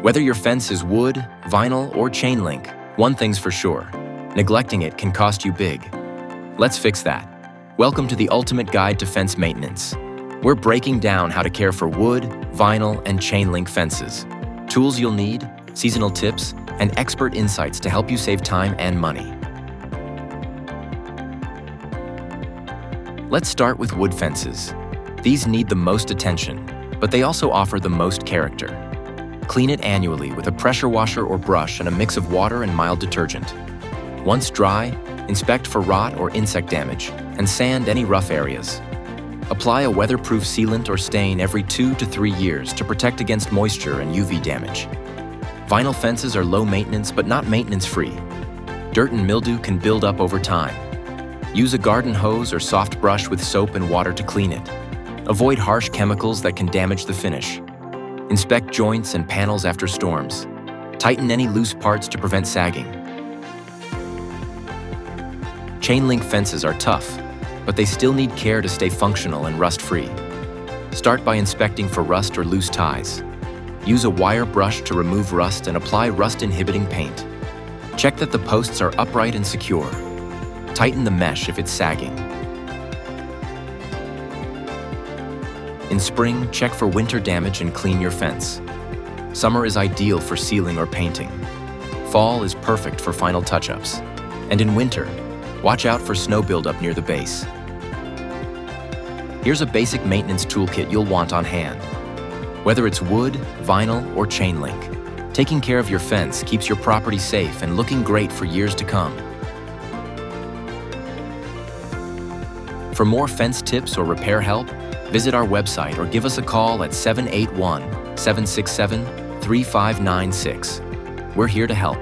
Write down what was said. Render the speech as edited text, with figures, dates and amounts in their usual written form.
Whether your fence is wood, vinyl, or chain link, one thing's for sure: neglecting it can cost you big. Let's fix that. Welcome to the ultimate guide to fence maintenance. We're breaking down how to care for wood, vinyl, and chain link fences. Tools you'll need, seasonal tips, and expert insights to help you save time and money. Let's start with wood fences. These need the most attention, but they also offer the most character. Clean it annually with a pressure washer or brush and a mix of water and mild detergent. Once dry, inspect for rot or insect damage, and sand any rough areas. Apply a weatherproof sealant or stain every 2 to 3 years to protect against moisture and UV damage. Vinyl fences are low maintenance but not maintenance-free. Dirt and mildew can build up over time. Use a garden hose or soft brush with soap and water to clean it. Avoid harsh chemicals that can damage the finish. Inspect joints and panels after storms. Tighten any loose parts to prevent sagging. Chain link fences are tough, but they still need care to stay functional and rust-free. Start by inspecting for rust or loose ties. Use a wire brush to remove rust and apply rust-inhibiting paint. Check that the posts are upright and secure. Tighten the mesh if it's sagging. In spring, check for winter damage and clean your fence. Summer is ideal for sealing or painting. Fall is perfect for final touch-ups. And in winter, watch out for snow buildup near the base. Here's a basic maintenance toolkit you'll want on hand. Whether it's wood, vinyl, or chain link, taking care of your fence keeps your property safe and looking great for years to come. For more fence tips or repair help, visit our website or give us a call at 781-767-3596. We're here to help.